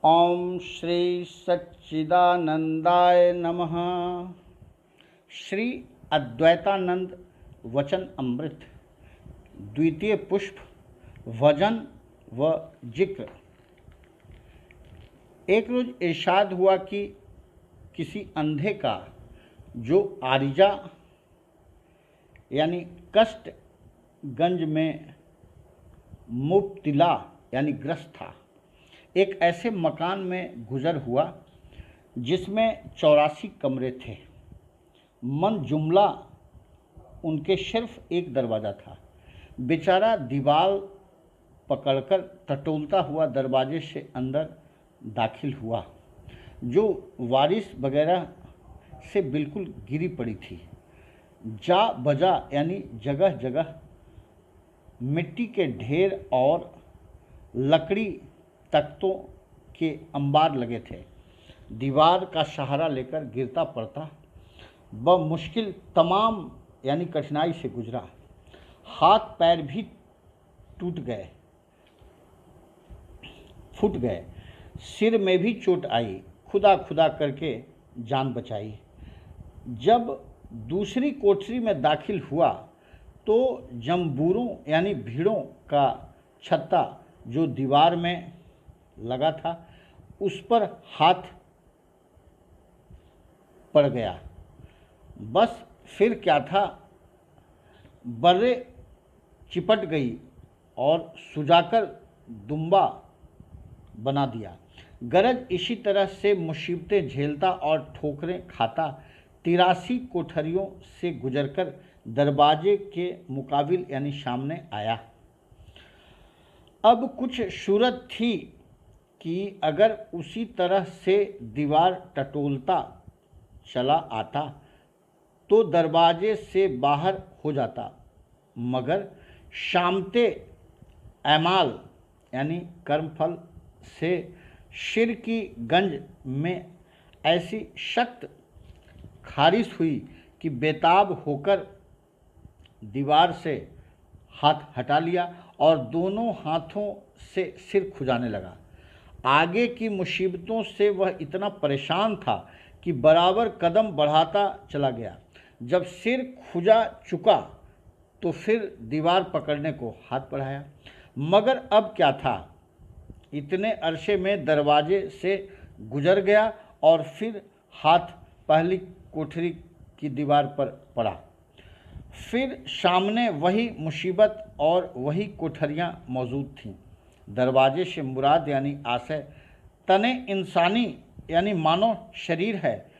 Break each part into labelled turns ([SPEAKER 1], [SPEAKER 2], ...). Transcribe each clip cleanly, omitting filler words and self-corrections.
[SPEAKER 1] ओम श्री सच्चिदानंदाय नमः। श्री अद्वैतानंद वचन अमृत द्वितीय पुष्प भजन व जिक्र। एक रोज इरशाद हुआ कि किसी अंधे का जो आरिजा यानी कष्ट गंज में मुब्तिला यानी ग्रस्त था, एक ऐसे मकान में गुजर हुआ जिसमें 84 कमरे थे। मन जुमला उनके सिर्फ एक दरवाज़ा था। बेचारा दीवार पकड़कर टटोलता हुआ दरवाजे से अंदर दाखिल हुआ, जो वारिस वगैरह से बिल्कुल गिरी पड़ी थी। जा बजा यानी जगह जगह मिट्टी के ढेर और लकड़ी तख्तों के अंबार लगे थे। दीवार का सहारा लेकर गिरता पड़ता मुश्किल तमाम यानी कठिनाई से गुजरा। हाथ पैर भी टूट गए, फूट गए, सिर में भी चोट आई। खुदा खुदा करके जान बचाई। जब दूसरी कोठरी में दाखिल हुआ तो जम्बूरों यानी भीड़ों का छत्ता जो दीवार में लगा था उस पर हाथ पड़ गया। बस फिर क्या था, बर्रे चिपट गई और सुजाकर दुम्बा बना दिया। गरज इसी तरह से मुसीबतें झेलता और ठोकरें खाता 83 कोठरियों से गुजरकर दरवाजे के मुकाबिल यानी सामने आया। अब कुछ सूरत थी कि अगर उसी तरह से दीवार टटोलता चला आता तो दरवाजे से बाहर हो जाता, मगर शामते ऐमाल यानी कर्मफल से सिर की गंज में ऐसी सख्त खारिश हुई कि बेताब होकर दीवार से हाथ हटा लिया और दोनों हाथों से सिर खुजाने लगा। आगे की मुसीबतों से वह इतना परेशान था कि बराबर कदम बढ़ाता चला गया। जब सिर खुजा चुका तो फिर दीवार पकड़ने को हाथ बढ़ाया, मगर अब क्या था, इतने अरसे में दरवाजे से गुजर गया और फिर हाथ पहली कोठरी की दीवार पर पड़ा। फिर सामने वही मुसीबत और वही कोठरियां मौजूद थीं। दरवाजे से मुराद यानी आशय तने इंसानी यानी मानव शरीर है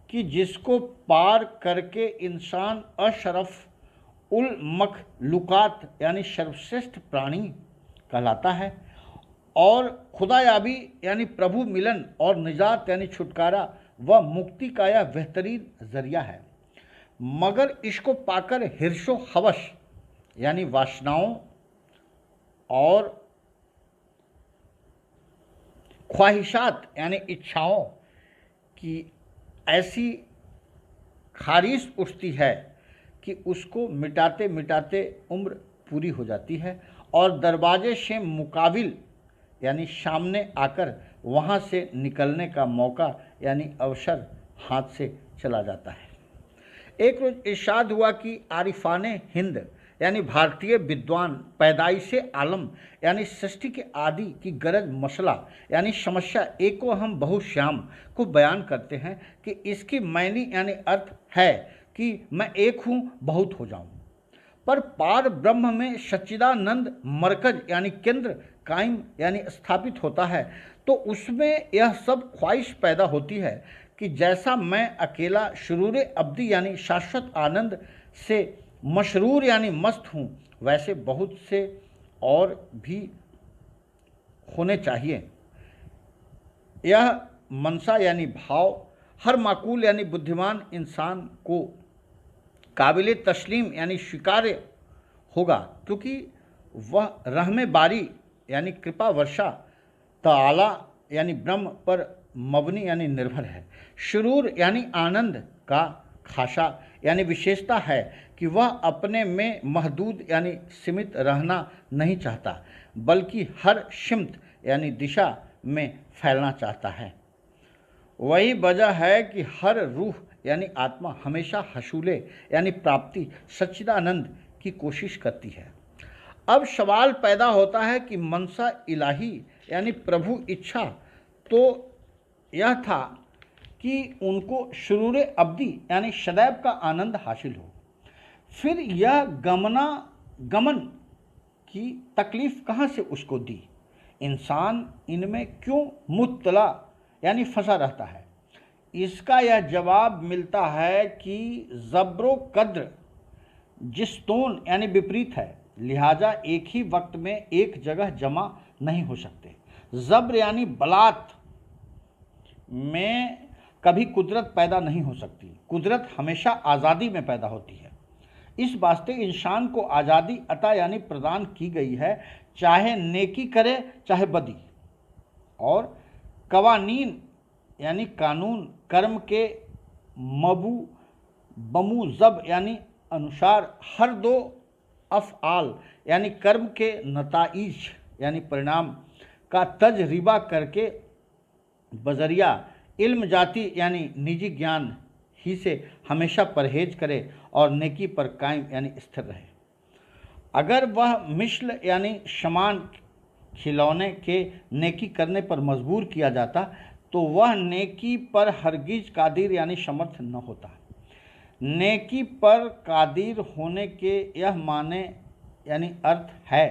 [SPEAKER 1] कि जिसको पार करके इंसान अशरफ उल मखलूकात यानी सर्वश्रेष्ठ प्राणी कहलाता है और खुदायाबी यानी प्रभु मिलन और निजात यानी छुटकारा व मुक्ति का यह बेहतरीन जरिया है। मगर इसको पाकर हिर्शो हवश यानी वासनाओं और ख्वाहिशात यानी इच्छाओं की ऐसी खारिश उठती है कि उसको मिटाते मिटाते उम्र पूरी हो जाती है और दरवाजे से मुकाबिल यानी सामने आकर वहाँ से निकलने का मौका यानी अवसर हाथ से चला जाता है। एक रोज इरशाद हुआ कि आरिफाने हिंद यानी भारतीय विद्वान पैदाइशे आलम यानी सृष्टि के आदि की गरज मसला यानी समस्या एको हम बहुश्याम को बयान करते हैं कि इसकी मैनी यानी अर्थ है कि मैं एक हूँ बहुत हो जाऊँ। पर पार ब्रह्म में सच्चिदानंद मरकज यानी केंद्र कायम यानी स्थापित होता है तो उसमें यह सब ख्वाहिश पैदा होती है कि जैसा मैं अकेला शुरूर अब्दी यानी शाश्वत आनंद से मशरूर यानी मस्त हूँ, वैसे बहुत से और भी होने चाहिए। यह मनसा यानी भाव हर माकूल यानी बुद्धिमान इंसान को काबिल तस्लीम यानी स्वीकार्य होगा, क्योंकि वह रहमे बारी यानी कृपा वर्षा ताला यानी ब्रह्म पर मबनी यानी निर्भर है। शुरूर यानी आनंद का खासा यानी विशेषता है कि वह अपने में महदूद यानी सीमित रहना नहीं चाहता, बल्कि हर सिमत यानी दिशा में फैलना चाहता है। वही वजह है कि हर रूह यानी आत्मा हमेशा हसूले यानी प्राप्ति सच्चिदानंद की कोशिश करती है। अब सवाल पैदा होता है कि मनसा इलाही यानी प्रभु इच्छा तो यह था कि उनको शुरूर अब्दी यानी सदैव का आनंद हासिल हो, फिर यह गमन की तकलीफ कहाँ से उसको दी? इंसान इनमें क्यों मुब्तला यानी फंसा रहता है? इसका यह जवाब मिलता है कि ज़ब्रो कद्र जिस्तोन यानी विपरीत है, लिहाजा एक ही वक्त में एक जगह जमा नहीं हो सकते। ज़ब्र यानी बलात में कभी कुदरत पैदा नहीं हो सकती, कुदरत हमेशा आज़ादी में पैदा होती है। इस वास्ते इंसान को आज़ादी अता यानी प्रदान की गई है, चाहे नेकी करे चाहे बदी। और कवानीन यानी कानून कर्म के बमू जब यानी अनुसार हर दो अफ़आल यानी कर्म के नताइज यानी परिणाम का तजरिबा करके बजरिया इल्म जाति यानी निजी ज्ञान ही से हमेशा परहेज करे और नेकी पर कायम यानी स्थिर रहे। अगर वह मिश्ल यानी समान खिलौने के नेकी करने पर मजबूर किया जाता तो वह नेकी पर हरगिज कादिर यानी समर्थ न होता। नेकी पर कादिर होने के यह माने यानी अर्थ है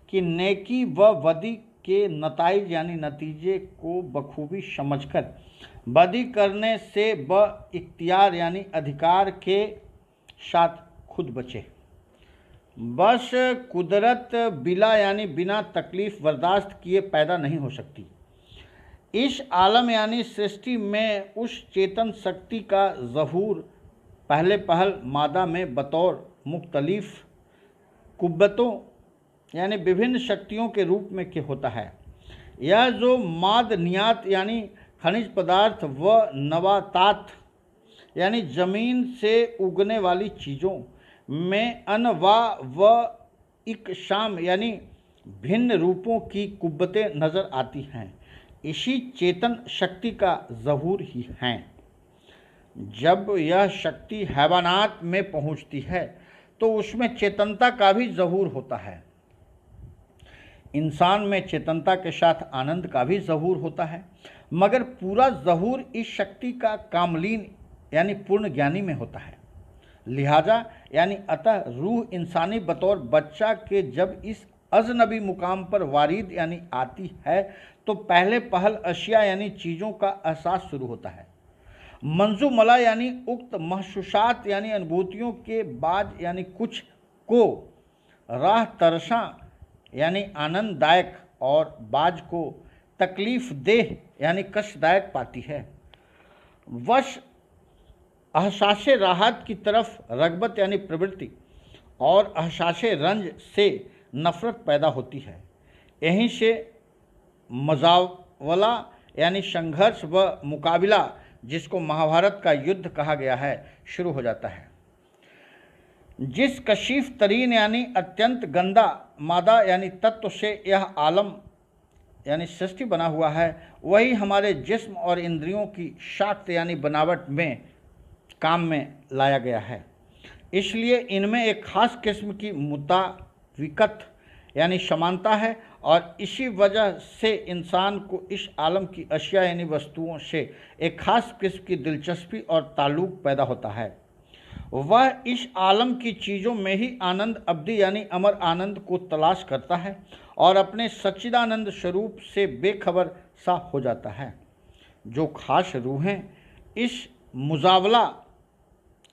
[SPEAKER 1] कि नेकी व बदी के नताइज यानी नतीजे को बखूबी समझकर बदी करने से ब इख्तियार यानी अधिकार के साथ खुद बचे। बस कुदरत बिला यानी बिना तकलीफ बर्दाश्त किए पैदा नहीं हो सकती। इस आलम यानी सृष्टि में उस चेतन शक्ति का ज़हूर पहले पहल मादा में बतौर मुख्तलिफ कुव्वतों यानी विभिन्न शक्तियों के रूप में के होता है। यह जो मादनियात यानी खनिज पदार्थ व नबातात यानी ज़मीन से उगने वाली चीज़ों में अनवा व इकशाम यानी भिन्न रूपों की कुव्वतें नज़र आती हैं, इसी चेतन शक्ति का ज़हूर ही हैं। जब यह शक्ति हैवानात में पहुंचती है तो उसमें चेतनता का भी ज़हूर होता है। इंसान में चेतनता के साथ आनंद का भी ज़हूर होता है, मगर पूरा ज़हूर इस शक्ति का कामलीन यानी पूर्ण ज्ञानी में होता है। लिहाजा यानी अतः रूह इंसानी बतौर बच्चा के जब इस अजनबी मुकाम पर वारिद यानी आती है तो पहले पहल अशिया यानी चीज़ों का एहसास शुरू होता है। मंजूमला यानी उक्त महसूसात यानी अनुभूतियों के बाद यानी कुछ को राह तरसा यानी आनंददायक और बाज को तकलीफ देह यानी कष्टदायक पाती है। वश अहसासे राहत की तरफ रगबत यानी प्रवृत्ति और अहसासे रंज से नफ़रत पैदा होती है। यहीं से मजावला यानी संघर्ष व मुकाबला, जिसको महाभारत का युद्ध कहा गया है, शुरू हो जाता है। जिस कशीफ तरीन यानी अत्यंत गंदा मादा यानी तत्व से यह आलम यानी सृष्टि बना हुआ है, वही हमारे जिस्म और इंद्रियों की साख्त यानी बनावट में काम में लाया गया है। इसलिए इनमें एक ख़ास किस्म की मुताविकत यानी समानता है और इसी वजह से इंसान को इस आलम की अशिया यानी वस्तुओं से एक ख़ास किस्म की दिलचस्पी और ताल्लुक़ पैदा होता है। वह इस आलम की चीज़ों में ही आनंद अब्दी यानी अमर आनंद को तलाश करता है और अपने सच्चिदानंद स्वरूप से बेखबर सा हो जाता है। जो खास रूहें इस मुजावला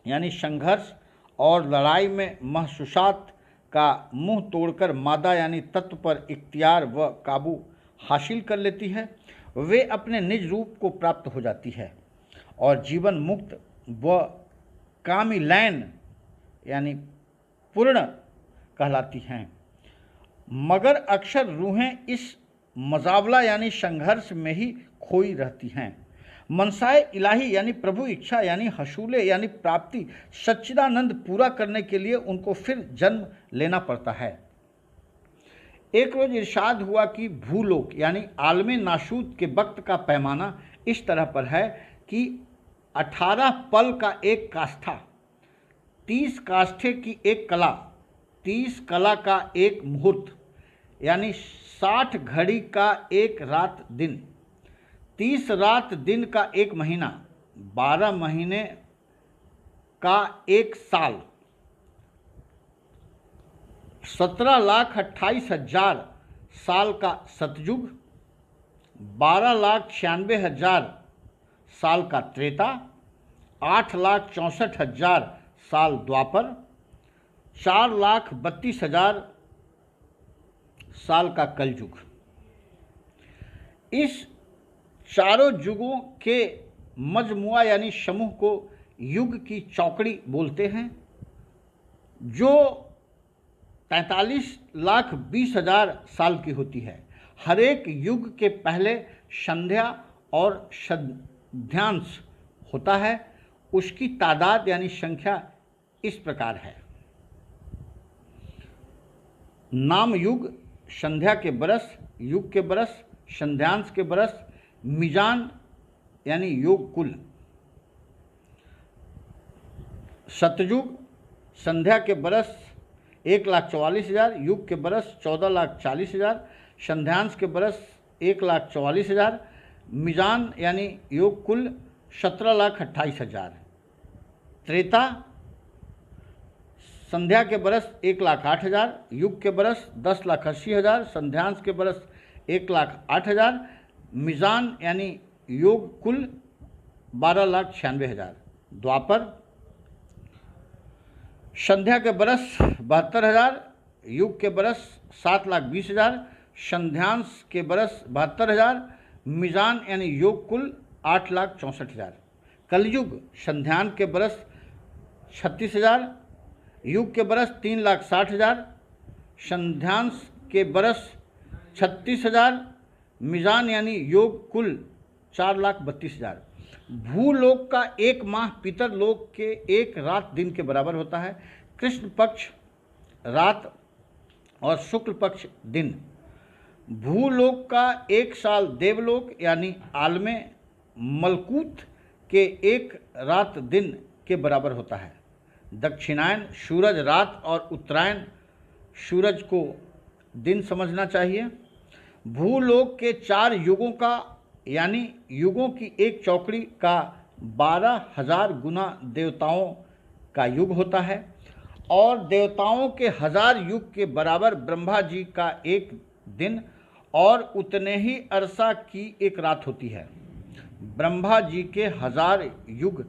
[SPEAKER 1] यानी संघर्ष और लड़ाई में महसूसात का मुंह तोड़कर मादा यानी तत्व पर इख्तियार व काबू हासिल कर लेती है, वे अपने निज रूप को प्राप्त हो जाती है और जीवन मुक्त व कामिलैन यानी पूर्ण कहलाती हैं। मगर अक्सर रूहें इस मजावला यानी संघर्ष में ही खोई रहती हैं। मनसाए इलाही यानी प्रभु इच्छा यानी हसूले यानी प्राप्ति सच्चिदानंद पूरा करने के लिए उनको फिर जन्म लेना पड़ता है। एक रोज इरशाद हुआ कि भूलोक यानी आलमे नाशूद के वक्त का पैमाना इस तरह पर है कि 18 पल का एक काष्ठा, 30 काष्ठे की एक कला, 30 कला का एक मुहूर्त यानी 60 घड़ी का एक रात दिन, 30 रात दिन का एक महीना, 12 महीने का एक साल, 17,28,000 साल का सतयुग, 12,96,000 साल का त्रेता, 8,64,000 साल द्वापर, 4,32,000 साल का कलयुग। इस चारों युगों के मजमुआ यानी समूह को युग की चौकड़ी बोलते हैं, जो 43,20,000 साल की होती है। हर एक युग के पहले संध्या और संध्यांश होता है। उसकी तादाद यानी संख्या इस प्रकार है: नाम युग, संध्या के बरस, युग के बरस, संध्यांश के बरस, मीजान यानी योग कुल। सतयुग, संध्या के बरस 1,44,000, युग के बरस 14,40,000, संध्यांश के बरस 1,44,000, मीजान यानी योग कुल 17,28,000। त्रेता, संध्या के बरस 1,08,000, युग के बरस 10,80,000, संध्यांश के बरस 1,08,000, मीजान यानी योग कुल 12,96,000। द्वापर, संध्या के बरस 72,000, युग के बरस 7,20,000, संध्यांश के बरस 72,000, मीजान यानी योग कुल 8,64,000। कलयुग, संध्यान के बरस 36,000, युग के बरस 3,60,000, संध्यांश के बरस 36,000, मीजान यानी योग कुल 4,32,000। भूलोक का एक माह पितरलोक के एक रात दिन के बराबर होता है। कृष्ण पक्ष रात और शुक्ल पक्ष दिन। भूलोक का एक साल देवलोक यानी आलमे मलकूत के एक रात दिन के बराबर होता है। दक्षिणायन सूरज रात और उत्तरायण सूरज को दिन समझना चाहिए। भूलोक के 4 युगों का यानी युगों की एक चौकड़ी का 12,000 गुना देवताओं का युग होता है और देवताओं के 1000 युग के बराबर ब्रह्मा जी का एक दिन और उतने ही अरसा की एक रात होती है। ब्रह्मा जी के 1000 युग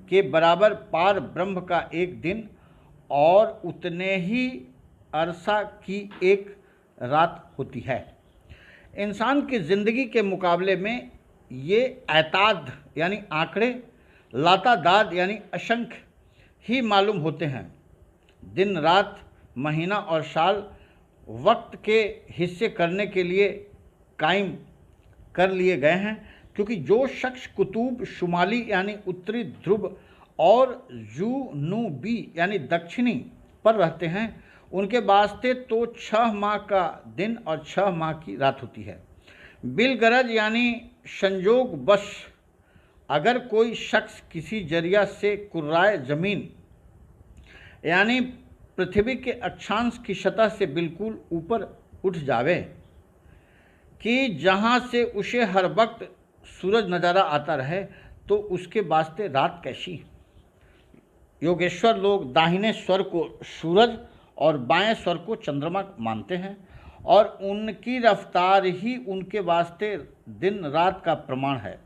[SPEAKER 1] के बराबर पार ब्रह्म का एक दिन और उतने ही अरसा की एक रात होती है। इंसान की ज़िंदगी के मुकाबले में ये ऐताद यानी आंकड़े, लातादाद यानी असंख्य ही मालूम होते हैं। दिन रात, महीना और साल वक्त के हिस्से करने के लिए कायम कर लिए गए हैं, क्योंकि जो शख्स कुतुब शुमाली यानी उत्तरी ध्रुव और जुनूबी यानी दक्षिणी पर रहते हैं, उनके वास्ते तो 6 माह का दिन और 6 माह की रात होती है। बिलगरज यानी संजोग बश अगर कोई शख्स किसी जरिया से कुर्राए ज़मीन यानी पृथ्वी के अक्षांश की सतह से बिल्कुल ऊपर उठ जावे कि जहाँ से उसे हर वक्त सूरज नज़ारा आता रहे, तो उसके वास्ते रात कैसी। योगेश्वर लोग दाहिने स्वर को सूरज और बाएं स्वर को चंद्रमा मानते हैं और उनकी रफ्तार ही उनके वास्ते दिन रात का प्रमाण है।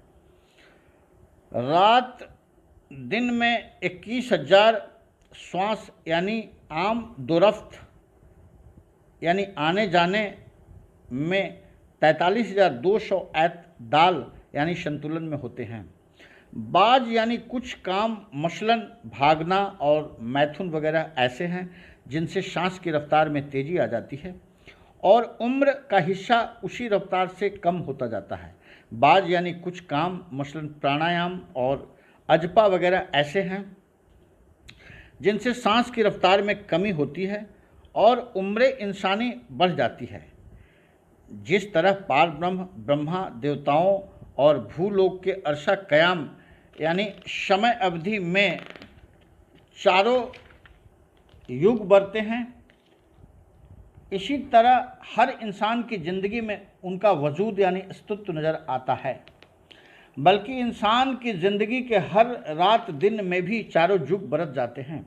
[SPEAKER 1] रात दिन में 21,000 श्वास यानी आम दोरफ्त यानी आने जाने में 43,200 एतदाल यानी संतुलन में होते हैं। बाज यानी कुछ काम मसलन भागना और मैथुन वगैरह ऐसे हैं जिनसे सांस की रफ्तार में तेज़ी आ जाती है और उम्र का हिस्सा उसी रफ्तार से कम होता जाता है। बाज यानी कुछ काम मसलन प्राणायाम और अजपा वगैरह ऐसे हैं जिनसे सांस की रफ्तार में कमी होती है और उम्र इंसानी बढ़ जाती है। जिस तरह पार ब्रह्म ब्रह्मा देवताओं और भूलोक के अरसा कयाम यानी समय अवधि में चारों युग बढ़ते हैं, इसी तरह हर इंसान की ज़िंदगी में उनका वजूद यानी अस्तित्व नज़र आता है। बल्कि इंसान की ज़िंदगी के हर रात दिन में भी चारों युग बरत जाते हैं।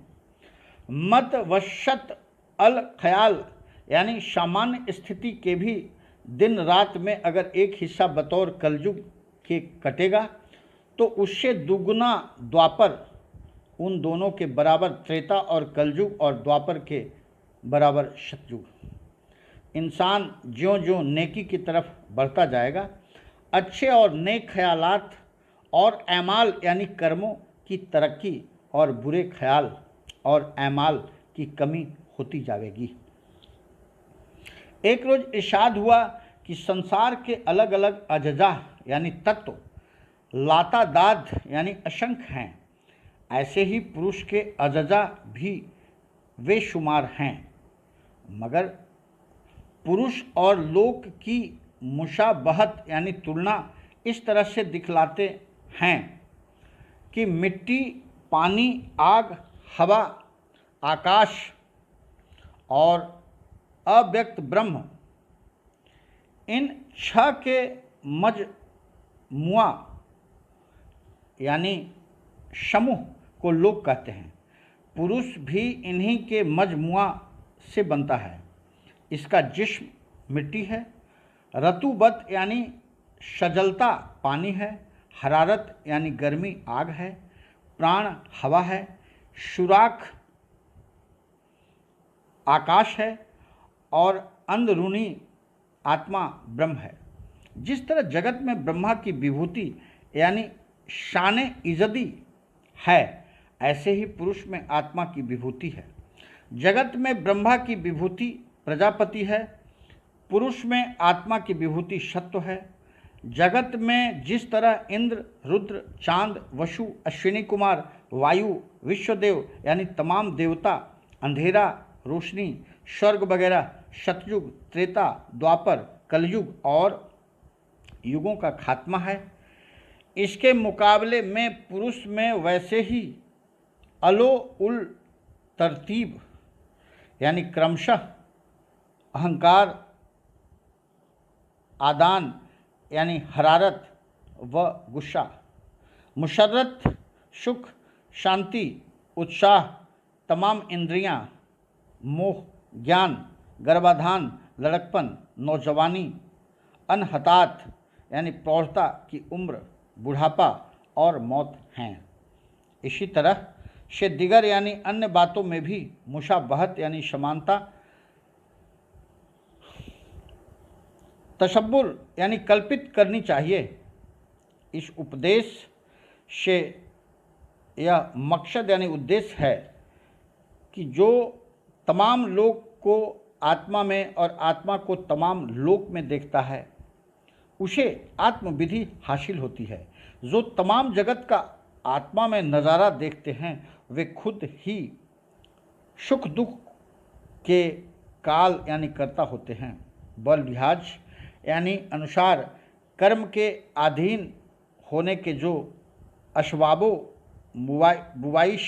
[SPEAKER 1] मत वशत अल ख्याल यानी सामान्य स्थिति के भी दिन रात में अगर एक हिस्सा बतौर कलयुग के कटेगा तो उससे दुगुना द्वापर उन दोनों के बराबर त्रेता और कलयुग और द्वापर के बराबर सतयुग। इंसान ज्यों ज्यों नेकी की तरफ बढ़ता जाएगा, अच्छे और नेक ख्यालात और ऐमाल यानी कर्मों की तरक्की और बुरे ख्याल और ऐमाल की कमी होती जाएगी। एक रोज़ इरशाद हुआ कि संसार के अलग अलग अजजा यानी तत्व लातादाद यानी असंख्य हैं, ऐसे ही पुरुष के अजजा भी बेशुमार हैं, मगर पुरुष और लोक की मुशाबहत यानी तुलना इस तरह से दिखलाते हैं कि मिट्टी, पानी, आग, हवा, आकाश और अव्यक्त ब्रह्म, इन छह के मजमुआ यानी समूह को लोग कहते हैं। पुरुष भी इन्हीं के मजमुआ से बनता है। इसका जिस्म मिट्टी है, रतुबत यानी सजलता पानी है, हरारत यानी गर्मी आग है, प्राण हवा है, सुराख आकाश है और अंदरूनी आत्मा ब्रह्म है। जिस तरह जगत में ब्रह्मा की विभूति यानी शान इज़्ज़ती है, ऐसे ही पुरुष में आत्मा की विभूति है। जगत में ब्रह्मा की विभूति प्रजापति है, पुरुष में आत्मा की विभूति सत्व है। जगत में जिस तरह इंद्र, रुद्र, चांद, वसु, अश्विनी कुमार, वायु, विश्वदेव यानी तमाम देवता, अंधेरा, रोशनी, स्वर्ग वगैरह सतयुग, त्रेता, द्वापर, कलयुग और युगों का खात्मा है, इसके मुकाबले में पुरुष में वैसे ही अलो उल तरतीब यानी क्रमशः अहंकार, आदान यानी हरारत व गुस्सा, मुशर्रत, सुख, शांति, उत्साह, तमाम इंद्रियां, मोह, ज्ञान, गर्भाधान, लड़कपन, नौजवानी, अनहतात यानी प्रौढ़ता की उम्र, बुढ़ापा और मौत हैं। इसी तरह से दिगर यानी अन्य बातों में भी मुशाबहत यानी समानता, तशब्बुर यानी कल्पित करनी चाहिए। इस उपदेश से यह मकसद यानी उद्देश्य है कि जो तमाम लोक को आत्मा में और आत्मा को तमाम लोक में देखता है, उसे आत्मविधि हासिल होती है। जो तमाम जगत का आत्मा में नज़ारा देखते हैं, वे खुद ही सुख दुख के काल यानी कर्ता होते हैं। बल लिहाज यानी अनुसार कर्म के अधीन होने के जो असबाबो बुवाइश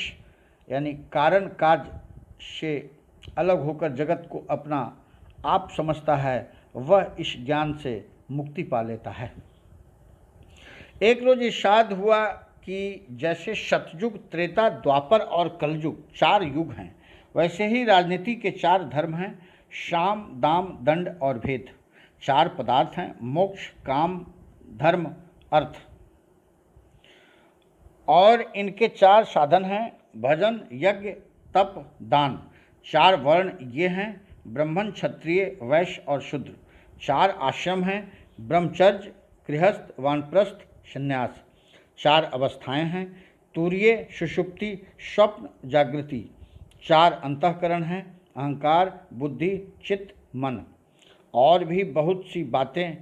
[SPEAKER 1] यानी कारण काज से अलग होकर जगत को अपना आप समझता है, वह इस ज्ञान से मुक्ति पा लेता है। एक रोज इरशाद हुआ कि जैसे सतयुग, त्रेता, द्वापर और कलयुग 4 युग हैं, वैसे ही राजनीति के 4 धर्म हैं, साम, दाम, दंड और भेद। 4 पदार्थ हैं, मोक्ष, काम, धर्म, अर्थ, और इनके 4 साधन हैं, भजन, यज्ञ, तप, दान। 4 वर्ण ये हैं, ब्राह्मण, क्षत्रिय, वैश्य और शूद्र। 4 आश्रम हैं, ब्रह्मचर्य, गृहस्थ, वानप्रस्थ, संन्यास। 4 अवस्थाएं हैं, तुरीय, सुषुप्ति, स्वप्न, जागृति। 4 अंतःकरण हैं, अहंकार, बुद्धि, चित्त, मन। और भी बहुत सी बातें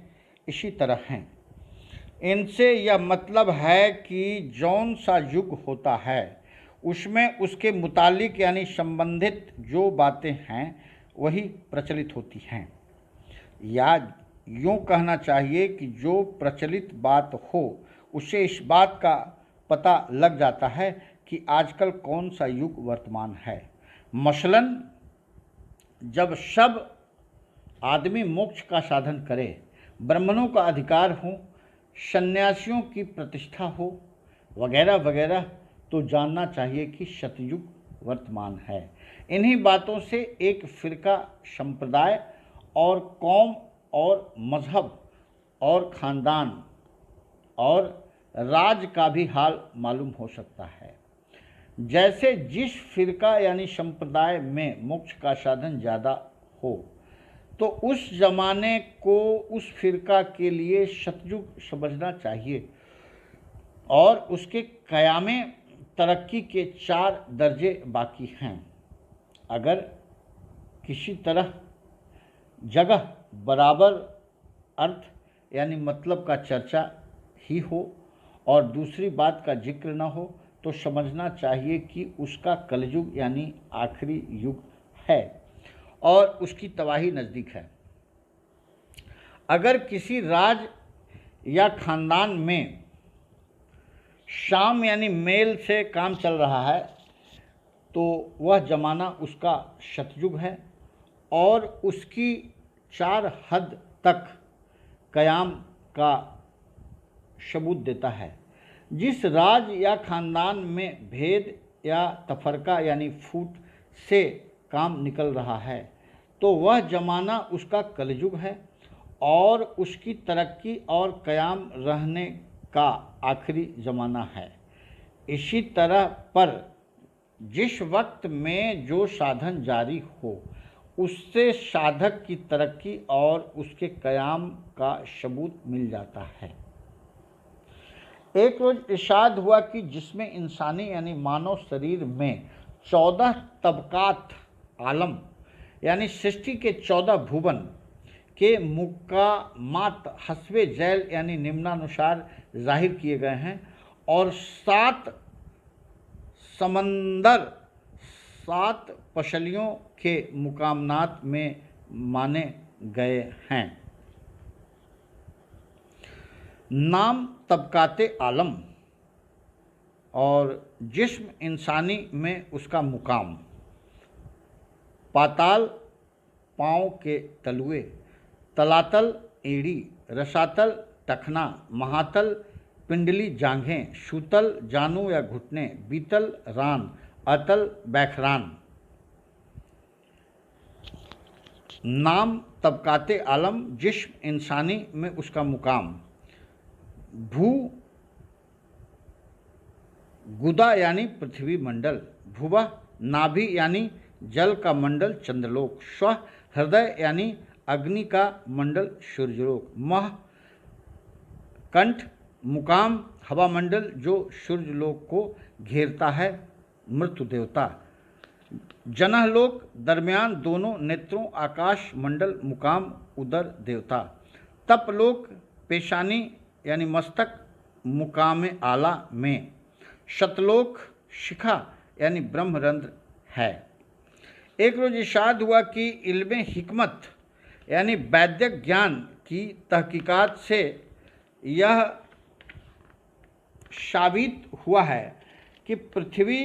[SPEAKER 1] इसी तरह हैं। इनसे यह मतलब है कि जौन सा युग होता है उसमें उसके मुतालिक यानी संबंधित जो बातें हैं वही प्रचलित होती हैं, या यूँ कहना चाहिए कि जो प्रचलित बात हो उससे इस बात का पता लग जाता है कि आजकल कौन सा युग वर्तमान है। मसलन जब सब आदमी मोक्ष का साधन करे, ब्राह्मणों का अधिकार हो, सन्यासियों की प्रतिष्ठा हो, वगैरह वगैरह, तो जानना चाहिए कि सतयुग वर्तमान है। इन्हीं बातों से एक फिरका, संप्रदाय और कौम और मजहब और ख़ानदान और राज का भी हाल मालूम हो सकता है। जैसे जिस फिरका यानी संप्रदाय में मोक्ष का साधन ज़्यादा हो तो उस ज़माने को उस फिरका के लिए सतयुग समझना चाहिए और उसके क़यामे तरक्की के 4 दर्जे बाकी हैं। अगर किसी तरह जगह बराबर अर्थ यानी मतलब का चर्चा ही हो और दूसरी बात का जिक्र न हो तो समझना चाहिए कि उसका कलयुग यानी आखिरी युग है और उसकी तबाही नज़दीक है। अगर किसी राज या ख़ानदान में शाम यानी मेल से काम चल रहा है तो वह ज़माना उसका सतयुग है और उसकी 4 हद तक क़याम का सबूत देता है। जिस राज या ख़ानदान में भेद या तफरका यानी फूट से काम निकल रहा है तो वह ज़माना उसका कलयुग है और उसकी तरक्की और क़याम रहने का आखिरी ज़माना है। इसी तरह पर जिस वक्त में जो साधन जारी हो उससे साधक की तरक्की और उसके क़याम का सबूत मिल जाता है। एक रोज़ इरशाद हुआ कि जिसमें इंसानी यानी मानव शरीर में 14 तबकात आलम यानी सृष्टि के 14 भुवन के मुकामात हस्बे झैल यानी निम्नानुसार जाहिर किए गए हैं और 7 समंदर 7 पसलियों के मुकामनात में माने गए हैं। नाम तबकाते आलम और जिस्म इंसानी में उसका मुकाम, पाताल पाँव के तलुए, तलातल एड़ी, रसातल टखना, महातल पिंडली जांघें, सूतल जानू या घुटने, बीतल रान, अतल बैखरान। नाम तबकाते आलम, जिस्म इंसानी में उसका मुकाम, भू गुदा यानी पृथ्वी मंडल, भुवः नाभि यानी जल का मंडल चंद्रलोक, स्व हृदय यानी अग्नि का मंडल सूर्यलोक, मह कंठ मुकाम हवा मंडल जो सूर्यलोक को घेरता है मृत्यु देवता, जनहलोक दरमियान दोनों नेत्रों आकाश मंडल मुकाम उदर देवता, तपलोक पेशानी यानी मस्तक मुकाम आला में, शतलोक शिखा यानी ब्रह्मरंध्र है। एक रोज़ इरशाद हुआ कि इल्मे हिकमत यानी वैद्यक ज्ञान की तहकीकात से यह साबित हुआ है कि पृथ्वी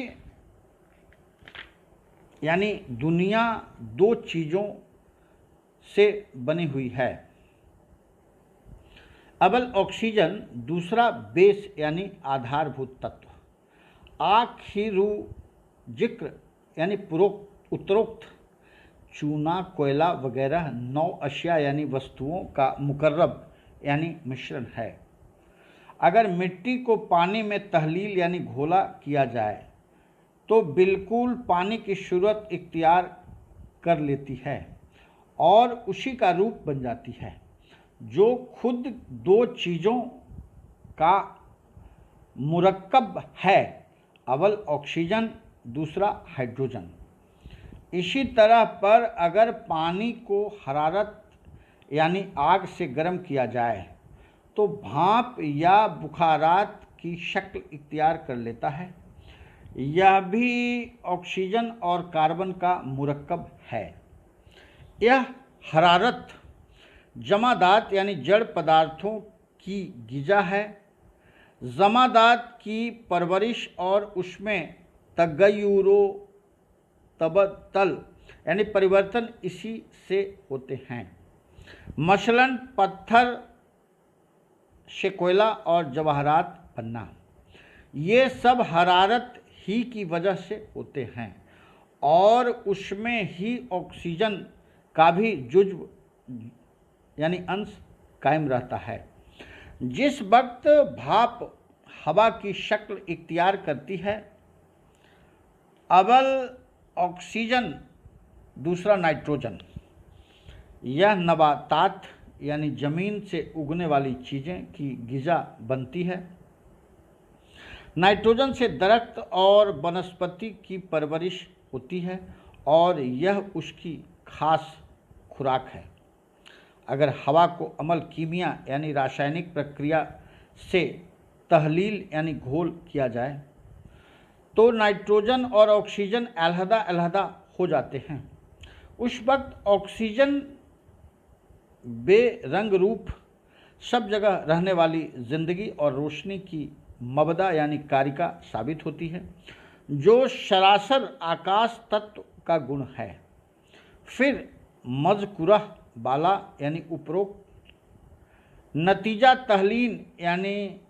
[SPEAKER 1] यानी दुनिया 2 चीज़ों से बनी हुई है, अव्वल ऑक्सीजन, दूसरा बेस यानी आधारभूत तत्व, आखिरू जिक्र यानी उत्तरोक्त चूना कोयला वगैरह 9 अशिया यानी वस्तुओं का मुकर्रब यानी मिश्रण है। अगर मिट्टी को पानी में तहलील यानी घोला किया जाए तो बिल्कुल पानी की सूरत इख्तियार कर लेती है और उसी का रूप बन जाती है जो खुद 2 चीज़ों का मुरक्कब है, अव्वल ऑक्सीजन दूसरा हाइड्रोजन। इसी तरह पर अगर पानी को हरारत यानी आग से गर्म किया जाए तो भाप या बुखारात की शक्ल इख्तियार कर लेता है। यह भी ऑक्सीजन और कार्बन का मुरक्कब है। यह हरारत जमादात यानी जड़ पदार्थों की गिजा है। जमादात की परवरिश और उसमें तगय्युरो तबदल यानी परिवर्तन इसी से होते हैं। मसलन पत्थर से कोयला और जवाहरात बनना, ये सब हरारत ही की वजह से होते हैं और उसमें ही ऑक्सीजन का भी जुज्व यानी अंश कायम रहता है। जिस वक्त भाप हवा की शक्ल इख्तियार करती है, अव्वल ऑक्सीजन, दूसरा नाइट्रोजन, यह नबातात यानी ज़मीन से उगने वाली चीज़ें की ग़िज़ा बनती है। नाइट्रोजन से दरख्त और वनस्पति की परवरिश होती है और यह उसकी खास खुराक है। अगर हवा को अमल कीमिया यानी रासायनिक प्रक्रिया से तहलील यानी घोल किया जाए तो नाइट्रोजन और ऑक्सीजन अलहदा हो जाते हैं। उस वक्त ऑक्सीजन बेरंग रूप सब जगह रहने वाली ज़िंदगी और रोशनी की मबदा यानी कारिका साबित होती है, जो सरासर आकाश तत्व का गुण है। फिर मज़कुरह बाला यानी उपरोक्त नतीजा तहलील यानी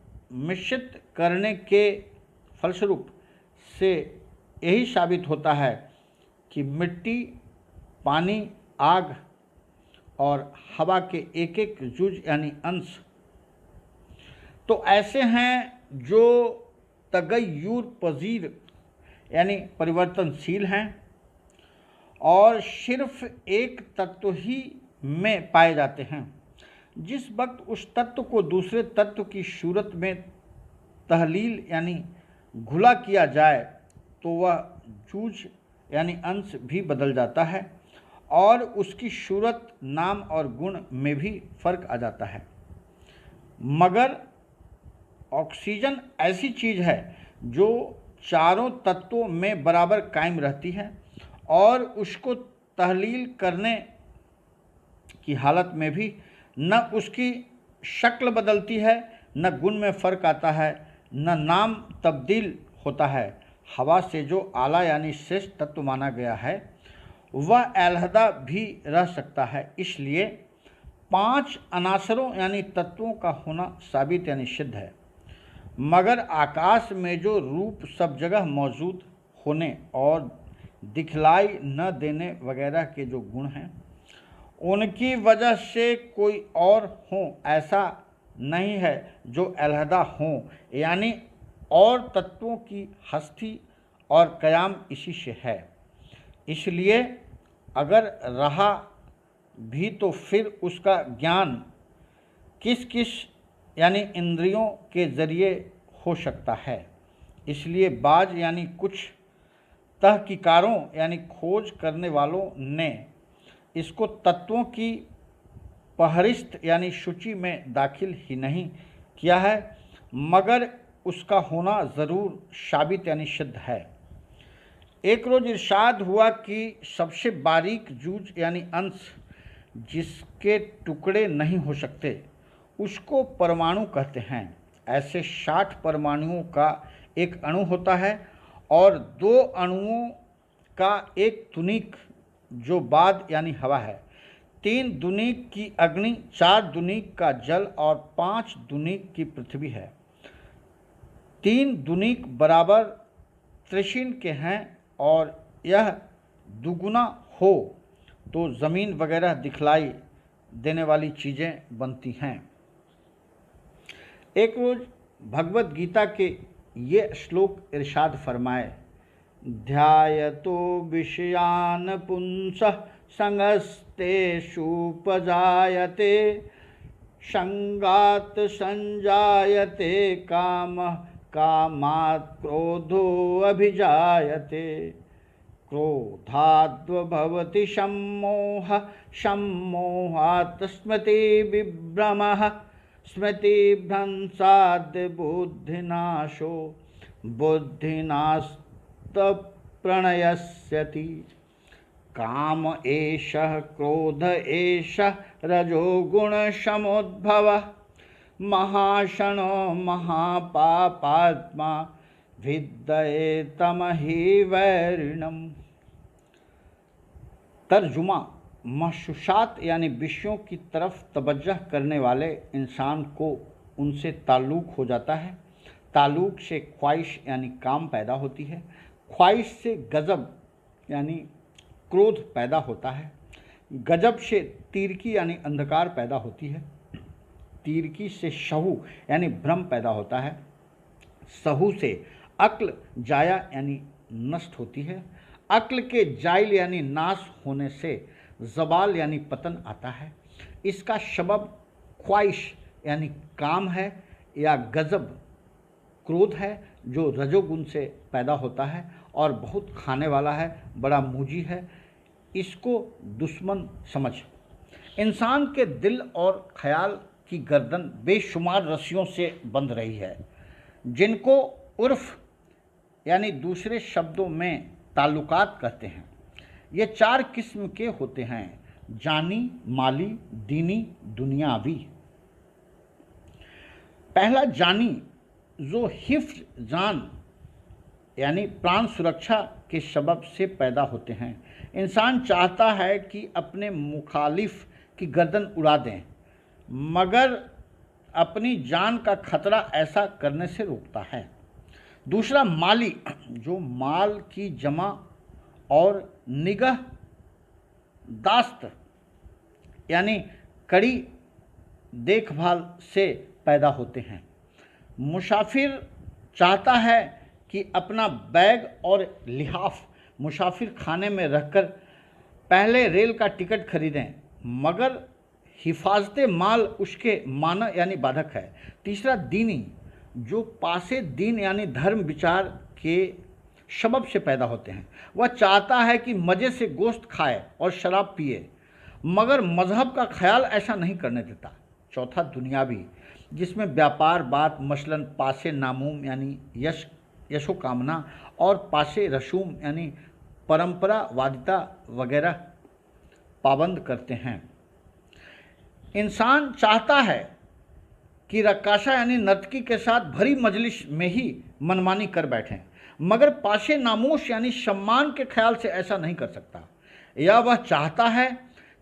[SPEAKER 1] मिश्रित करने के फलस्वरूप से यही साबित होता है कि मिट्टी, पानी, आग और हवा के एक एक जुज यानी अंश तो ऐसे हैं जो तगय्युर पजीर यानी परिवर्तनशील हैं और सिर्फ एक तत्व ही में पाए जाते हैं। जिस वक्त उस तत्व को दूसरे तत्व की सूरत में तहलील यानी घुला किया जाए तो वह जूज यानी अंश भी बदल जाता है और उसकी सूरत, नाम और गुण में भी फर्क आ जाता है। मगर ऑक्सीजन ऐसी चीज़ है जो चारों तत्वों में बराबर कायम रहती है और उसको तहलील करने की हालत में भी न उसकी शक्ल बदलती है, न गुण में फ़र्क आता है, न नाम तब्दील होता है। हवा से जो आला यानी श्रेष्ठ तत्व माना गया है वह अलहदा भी रह सकता है। इसलिए 5 अनासरों यानी तत्वों का होना साबित यानी सिद्ध है। मगर आकाश में जो रूप सब जगह मौजूद होने और दिखलाई न देने वगैरह के जो गुण हैं, उनकी वजह से कोई और हों ऐसा नहीं है जो अलहदा हों, यानी और तत्वों की हस्ती और क़याम इसी से है। इसलिए अगर रहा भी तो फिर उसका ज्ञान किस किस यानी इंद्रियों के ज़रिए हो सकता है। इसलिए बाज यानी कुछ तहकीकारों यानी खोज करने वालों ने इसको तत्वों की फहरिस्त यानी सूची में दाखिल ही नहीं किया है, मगर उसका होना ज़रूर साबित यानी सिद्ध है। एक रोज़ इरशाद हुआ कि सबसे बारीक जूज यानी अंश जिसके टुकड़े नहीं हो सकते उसको परमाणु कहते हैं। ऐसे 60 परमाणुओं का एक अणु होता है और 2 अणुओं का एक तुनीक जो बाद यानी हवा है, 3 दुनीक की अग्नि, 4 दुनीक का जल और 5 दुनीक की पृथ्वी है। 3 दुनीक बराबर त्रिशीन के हैं और यह दुगुना हो तो ज़मीन वगैरह दिखलाई देने वाली चीज़ें बनती हैं। एक रोज़ भगवत गीता के ये श्लोक इरशाद फरमाए, ध्यायतो विषयान पुंसः संगस्तेषुपजायते संगात संजायते कामः कामात् क्रोधो अभिजायते क्रोधाद्भवति सम्मोहः सम्मोहात् स्मृतिविभ्रमः स्मृतिभ्रंशाद् बुद्धिनाशो बुद्धिनास्तप्रणयस्यति काम एषः क्रोध एषः रजोगुण समुद्भव महाशनो महापापात्मा विद्ये तमहि वैरिणम। तर्जुमा, महसूसात यानी विषयों की तरफ तवज्जह करने वाले इंसान को उनसे ताल्लुक़ हो जाता है। ताल्लुक़ से ख्वाहिश यानी काम पैदा होती है। ख्वाहिश से गज़ब यानी क्रोध पैदा होता है। गजब से तीरकी यानी अंधकार पैदा होती है। तीरकी से शहू यानी भ्रम पैदा होता है। सहू से अक्ल जाया यानी नष्ट होती है। अक्ल के जाइल यानी नाश होने से ज़वाल यानी पतन आता है। इसका सबब ख्वाहिश यानी काम है या गजब क्रोध है जो रजोगुण से पैदा होता है और बहुत खाने वाला है, बड़ा मूजी है। इसको दुश्मन समझ। इंसान के दिल और ख्याल की गर्दन बेशुमार रस्सियों से बंध रही है, जिनको उर्फ यानी दूसरे शब्दों में ताल्लुकात कहते हैं। ये 4 किस्म के होते हैं: जानी, माली, दीनी, दुनियावी। पहला जानी, जो हिफ्ज जान यानी प्राण सुरक्षा के सबब से पैदा होते हैं। इंसान चाहता है कि अपने मुखालिफ की गर्दन उड़ा दें, मगर अपनी जान का खतरा ऐसा करने से रोकता है। दूसरा माली, जो माल की जमा और निगह दाश्त यानी कड़ी देखभाल से पैदा होते हैं। मुसाफिर चाहता है कि अपना बैग और लिहाफ मुसाफिर खाने में रखकर पहले रेल का टिकट खरीदें, मगर हिफाजत माल उसके माना यानी बाधक है। तीसरा दीनी, जो पासे दीन यानी धर्म विचार के सबब से पैदा होते हैं। वह चाहता है कि मज़े से गोश्त खाए और शराब पिए, मगर मज़हब का ख्याल ऐसा नहीं करने देता। चौथा दुनियावी, जिसमें व्यापार बात मसलन पासे नामूम यानी यशोकामना और पासे रसूम यानी परंपरावादिता वगैरह पाबंद करते हैं। इंसान चाहता है कि रक्काशा यानी नर्तकी के साथ भरी मजलिस में ही मनमानी कर बैठें, मगर पाशे नामोश यानी सम्मान के ख्याल से ऐसा नहीं कर सकता। या वह चाहता है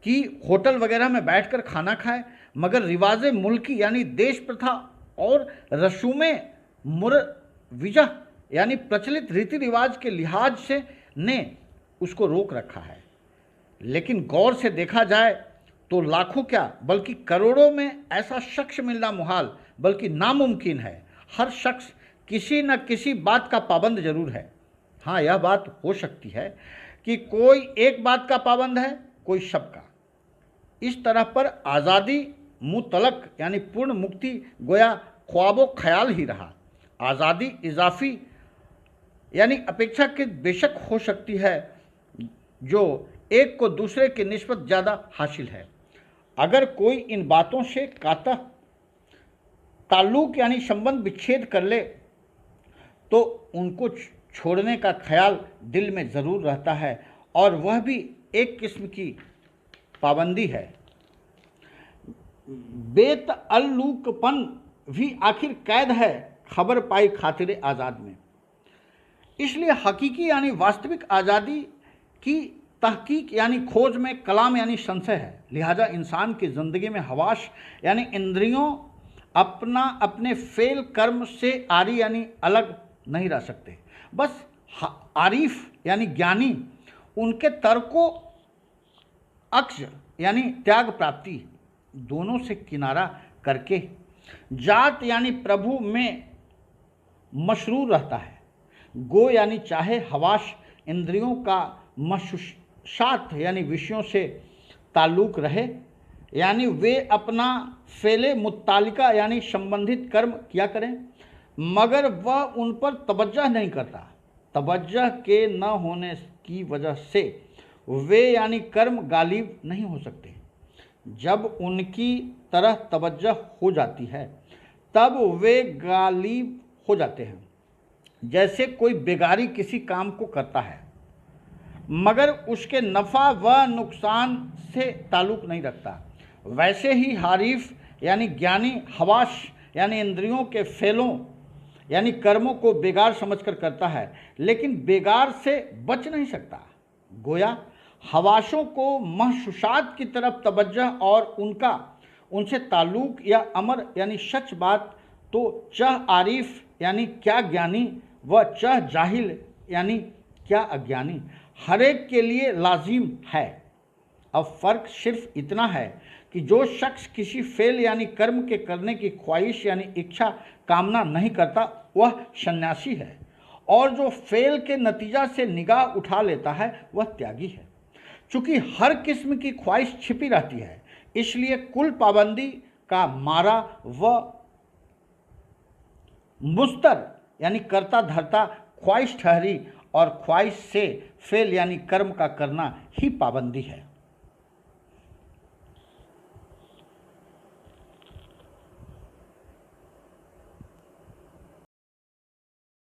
[SPEAKER 1] कि होटल वगैरह में बैठकर खाना खाए, मगर रिवाज मुल्की यानी देश प्रथा और रसूमें मुरविजा यानी प्रचलित रीति रिवाज के लिहाज से ने उसको रोक रखा है। लेकिन गौर से देखा जाए तो लाखों क्या बल्कि करोड़ों में ऐसा शख्स मिलना मुहाल बल्कि नामुमकिन है। हर शख्स किसी न किसी बात का पाबंद जरूर है। हाँ, यह बात हो सकती है कि कोई एक बात का पाबंद है, कोई सब का। इस तरह पर आज़ादी मुतलक यानी पूर्ण मुक्ति गोया ख्वाबो ख्याल ही रहा। आज़ादी इजाफी यानी अपेक्षाकृत बेशक हो सकती है, जो एक को दूसरे की निस्बत ज़्यादा हासिल है। अगर कोई इन बातों से काता ताल्लुक़ यानी संबंध विच्छेद कर ले तो उनको छोड़ने का ख्याल दिल में ज़रूर रहता है, और वह भी एक किस्म की पाबंदी है। बेतअल्लुक़पन भी आखिर कैद है खबर पाई खातिर आज़ाद में। इसलिए हकीकी यानी वास्तविक आज़ादी की तहकीक यानी खोज में कलाम यानी संशय है। लिहाजा इंसान की ज़िंदगी में हवास यानी इंद्रियों अपने फेल कर्म से आरी यानी अलग नहीं रह सकते। बस आरिफ यानी ज्ञानी उनके तर्कों अक्ष यानी त्याग प्राप्ति दोनों से किनारा करके जात यानी प्रभु में मशरूर रहता है। गो यानी चाहे हवास इंद्रियों का महसूसात यानी विषयों से ताल्लुक़ रहे, यानी वे अपना फेले मुत्तालिका यानी संबंधित कर्म किया करें, मगर वह उन पर तवज्जह नहीं करता। तवज्जह के न होने की वजह से वे यानी कर्म गालिब नहीं हो सकते। जब उनकी तरह तवज्जह हो जाती है तब वे गालिब हो जाते हैं। जैसे कोई बेगारी किसी काम को करता है मगर उसके नफ़ा व नुकसान से ताल्लुक़ नहीं रखता, वैसे ही हारीफ यानी ज्ञानी हवास यानी इंद्रियों के फेलों यानी कर्मों को बेगार समझकर करता है, लेकिन बेगार से बच नहीं सकता। गोया हवासों को महसूसात की तरफ तवज्जो और उनसे ताल्लुक या अमर यानी सच बात, तो चह आरिफ यानी क्या ज्ञानी व चह जाहिल यानी क्या अज्ञानी, हर एक के लिए लाजिम है। अब फ़र्क सिर्फ इतना है कि जो शख्स किसी फेल यानी कर्म के करने की ख्वाहिश यानी इच्छा कामना नहीं करता वह सन्यासी है, और जो फेल के नतीजा से निगाह उठा लेता है वह त्यागी है। चूँकि हर किस्म की ख्वाहिश छिपी रहती है, इसलिए कुल पाबंदी का मारा व मुस्तर यानी करता धरता ख्वाहिश ठहरी, और ख्वाहिश से फेल यानी कर्म का करना ही पाबंदी है।